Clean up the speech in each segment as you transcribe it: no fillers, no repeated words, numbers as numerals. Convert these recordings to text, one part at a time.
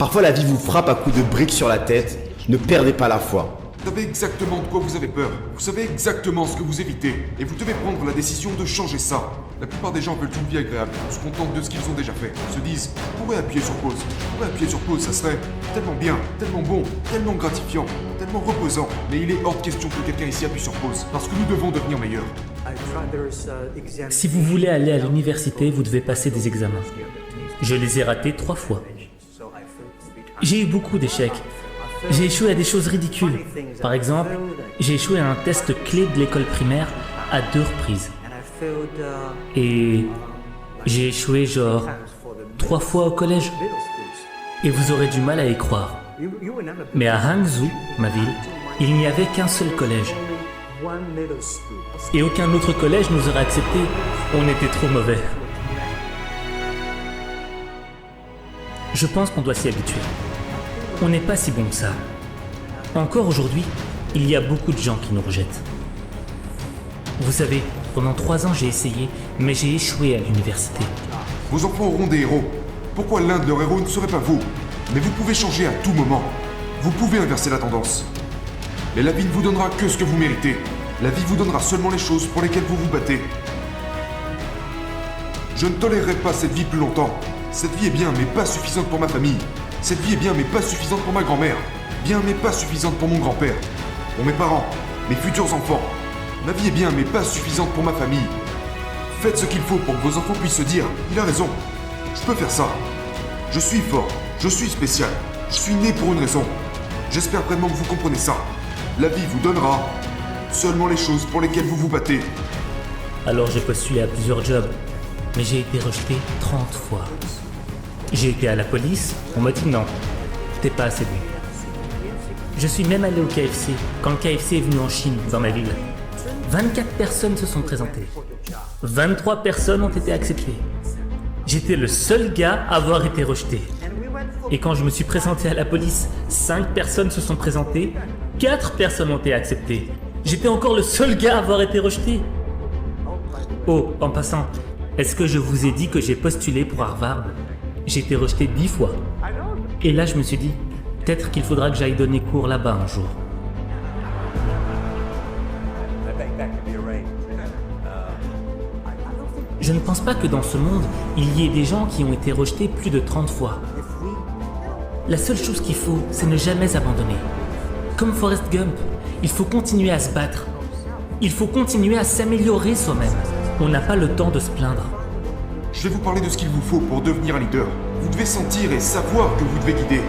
Parfois la vie vous frappe à coups de briques sur la tête. Ne perdez pas la foi. Vous savez exactement de quoi vous avez peur. Vous savez exactement ce que vous évitez. Et vous devez prendre la décision de changer ça. La plupart des gens veulent une vie agréable, se contentent de ce qu'ils ont déjà fait. Se disent, on pourrait appuyer sur pause. On pourrait appuyer sur pause, ça serait tellement bien, tellement bon, tellement gratifiant, tellement reposant. Mais il est hors de question que quelqu'un ici appuie sur pause. Parce que nous devons devenir meilleurs. Si vous voulez aller à l'université, vous devez passer des examens. Je les ai ratés 3 fois. J'ai eu beaucoup d'échecs. J'ai échoué à des choses ridicules. Par exemple, j'ai échoué à un test clé de l'école primaire à 2 reprises. Et j'ai échoué genre 3 fois au collège. Et vous aurez du mal à y croire. Mais à Hangzhou, ma ville, il n'y avait qu'un seul collège. Et aucun autre collège nous aurait acceptés. On était trop mauvais. Je pense qu'on doit s'y habituer. On n'est pas si bon que ça. Encore aujourd'hui, il y a beaucoup de gens qui nous rejettent. Vous savez, pendant 3 ans j'ai essayé, mais j'ai échoué à l'université. Vos enfants auront des héros. Pourquoi l'un de leurs héros ne serait pas vous? Mais vous pouvez changer à tout moment. Vous pouvez inverser la tendance. Mais la vie ne vous donnera que ce que vous méritez. La vie vous donnera seulement les choses pour lesquelles vous vous battez. Je ne tolérerai pas cette vie plus longtemps. Cette vie est bien, mais pas suffisante pour ma famille. Cette vie est bien, mais pas suffisante pour ma grand-mère. Bien, mais pas suffisante pour mon grand-père. Pour mes parents, mes futurs enfants. Ma vie est bien, mais pas suffisante pour ma famille. Faites ce qu'il faut pour que vos enfants puissent se dire « Il a raison, je peux faire ça. Je suis fort, je suis spécial, je suis né pour une raison. » J'espère vraiment que vous comprenez ça. La vie vous donnera seulement les choses pour lesquelles vous vous battez. Alors j'ai postulé à plusieurs jobs, mais j'ai été rejeté 30 fois. J'ai été à la police, on m'a dit non, t'es pas assez bon. Je suis même allé au KFC, quand le KFC est venu en Chine, dans ma ville. 24 personnes se sont présentées. 23 personnes ont été acceptées. J'étais le seul gars à avoir été rejeté. Et quand je me suis présenté à la police, 5 personnes se sont présentées, 4 personnes ont été acceptées. J'étais encore le seul gars à avoir été rejeté. Oh, en passant, est-ce que je vous ai dit que j'ai postulé pour Harvard? J'ai été rejeté 10 fois. Et là, je me suis dit, peut-être qu'il faudra que j'aille donner cours là-bas un jour. Je ne pense pas que dans ce monde, il y ait des gens qui ont été rejetés plus de 30 fois. La seule chose qu'il faut, c'est ne jamais abandonner. Comme Forrest Gump, il faut continuer à se battre. Il faut continuer à s'améliorer soi-même. On n'a pas le temps de se plaindre. Je vais vous parler de ce qu'il vous faut pour devenir un leader. Vous devez sentir et savoir que vous devez guider.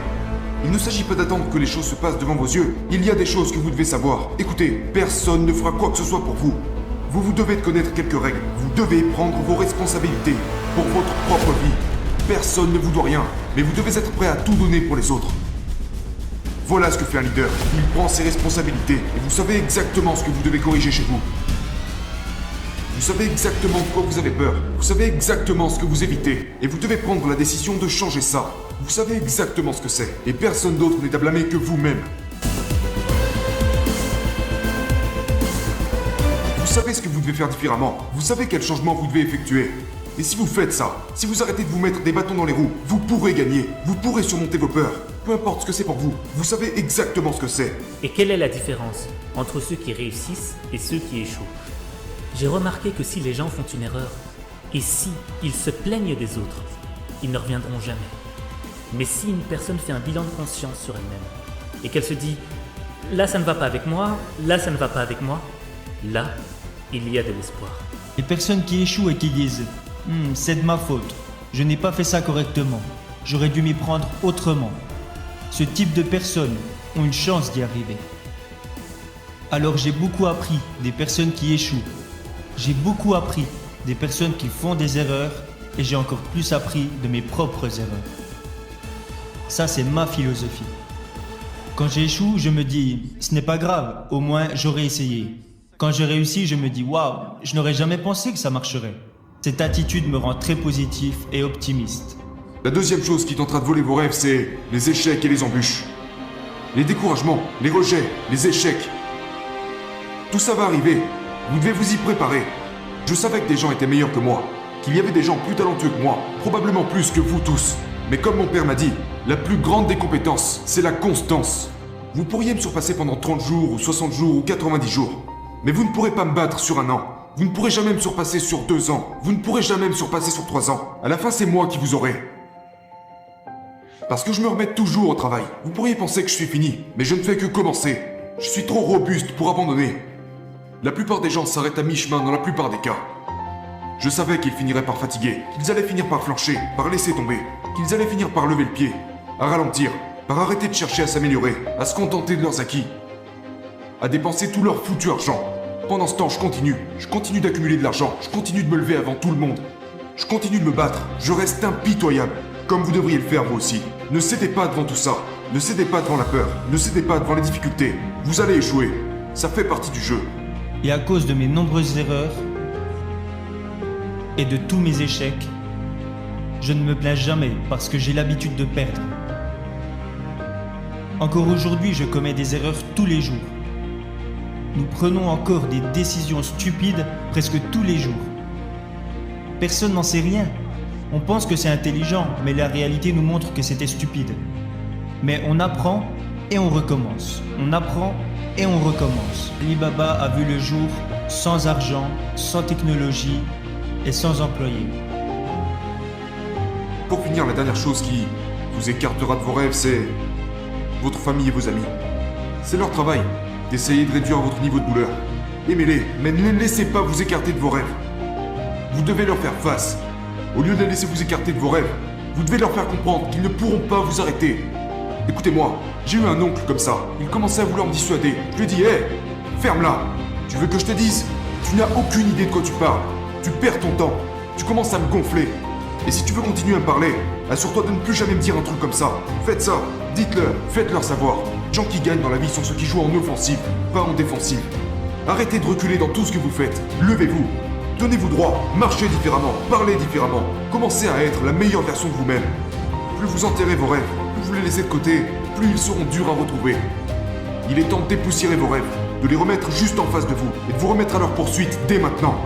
Il ne s'agit pas d'attendre que les choses se passent devant vos yeux. Il y a des choses que vous devez savoir. Écoutez, personne ne fera quoi que ce soit pour vous. Vous devez connaître quelques règles. Vous devez prendre vos responsabilités pour votre propre vie. Personne ne vous doit rien, mais vous devez être prêt à tout donner pour les autres. Voilà ce que fait un leader. Il prend ses responsabilités et vous savez exactement ce que vous devez corriger chez vous. Vous savez exactement de quoi vous avez peur. Vous savez exactement ce que vous évitez. Et vous devez prendre la décision de changer ça. Vous savez exactement ce que c'est. Et personne d'autre n'est à blâmer que vous-même. Vous savez ce que vous devez faire différemment. Vous savez quel changement vous devez effectuer. Et si vous faites ça, si vous arrêtez de vous mettre des bâtons dans les roues, vous pourrez gagner. Vous pourrez surmonter vos peurs. Peu importe ce que c'est pour vous. Vous savez exactement ce que c'est. Et quelle est la différence entre ceux qui réussissent et ceux qui échouent? J'ai remarqué que si les gens font une erreur, et si ils se plaignent des autres, ils ne reviendront jamais. Mais si une personne fait un bilan de conscience sur elle-même, et qu'elle se dit « là ça ne va pas avec moi, là ça ne va pas avec moi », là, il y a de l'espoir. Les personnes qui échouent et qui disent « c'est de ma faute, je n'ai pas fait ça correctement, j'aurais dû m'y prendre autrement », ce type de personnes ont une chance d'y arriver. Alors j'ai beaucoup appris des personnes qui échouent. J'ai beaucoup appris des personnes qui font des erreurs et j'ai encore plus appris de mes propres erreurs. Ça, c'est ma philosophie. Quand j'échoue, je me dis, ce n'est pas grave, au moins j'aurais essayé. Quand je réussis, je me dis, waouh, je n'aurais jamais pensé que ça marcherait. Cette attitude me rend très positif et optimiste. La deuxième chose qui tentera de voler vos rêves, c'est les échecs et les embûches. Les découragements, les rejets, les échecs. Tout ça va arriver. Vous devez vous y préparer. Je savais que des gens étaient meilleurs que moi, qu'il y avait des gens plus talentueux que moi, probablement plus que vous tous. Mais comme mon père m'a dit, La plus grande des compétences, c'est la constance. Vous pourriez me surpasser pendant 30 jours, ou 60 jours, ou 90 jours. Mais vous ne pourrez pas me battre sur un an. Vous ne pourrez jamais me surpasser sur 2 ans. Vous ne pourrez jamais me surpasser sur 3 ans. À la fin, c'est moi qui vous aurai. Parce que je me remets toujours au travail. Vous pourriez penser que je suis fini, mais je ne fais que commencer. Je suis trop robuste pour abandonner. La plupart des gens s'arrêtent à mi-chemin dans la plupart des cas. Je savais qu'ils finiraient par fatiguer, qu'ils allaient finir par flancher, par laisser tomber, qu'ils allaient finir par lever le pied, à ralentir, par arrêter de chercher à s'améliorer, à se contenter de leurs acquis, à dépenser tout leur foutu argent. Pendant ce temps, je continue d'accumuler de l'argent, je continue de me lever avant tout le monde. Je continue de me battre, je reste impitoyable, comme vous devriez le faire vous aussi. Ne cédez pas devant tout ça, ne cédez pas devant la peur, ne cédez pas devant les difficultés. Vous allez échouer, ça fait partie du jeu. Et à cause de mes nombreuses erreurs et de tous mes échecs, je ne me plains jamais parce que j'ai l'habitude de perdre. Encore aujourd'hui, je commets des erreurs tous les jours. Nous prenons encore des décisions stupides presque tous les jours. Personne n'en sait rien. On pense que c'est intelligent, mais la réalité nous montre que c'était stupide. Mais on apprend et on recommence. On apprend et on recommence. Alibaba a vu le jour sans argent, sans technologie et sans employés. Pour finir, la dernière chose qui vous écartera de vos rêves, c'est votre famille et vos amis. C'est leur travail d'essayer de réduire votre niveau de douleur. Aimez-les, mais ne les laissez pas vous écarter de vos rêves. Vous devez leur faire face. Au lieu de les laisser vous écarter de vos rêves, vous devez leur faire comprendre qu'ils ne pourront pas vous arrêter. Écoutez-moi, j'ai eu un oncle comme ça. Il commençait à vouloir me dissuader. Je lui ai dit, hé, ferme-la. Tu veux que je te dise? Tu n'as aucune idée de quoi tu parles. Tu perds ton temps. Tu commences à me gonfler. Et si tu veux continuer à me parler, assure-toi de ne plus jamais me dire un truc comme ça. Faites ça, dites-leur, faites-leur savoir. Les gens qui gagnent dans la vie sont ceux qui jouent en offensive, pas en défensive. Arrêtez de reculer dans tout ce que vous faites. Levez-vous. Tenez-vous droit, marchez différemment, parlez différemment. Commencez à être la meilleure version de vous-même. Plus vous enterrez vos rêves, plus vous les laissez de côté, plus ils seront durs à retrouver. Il est temps de dépoussiérer vos rêves, de les remettre juste en face de vous et de vous remettre à leur poursuite dès maintenant.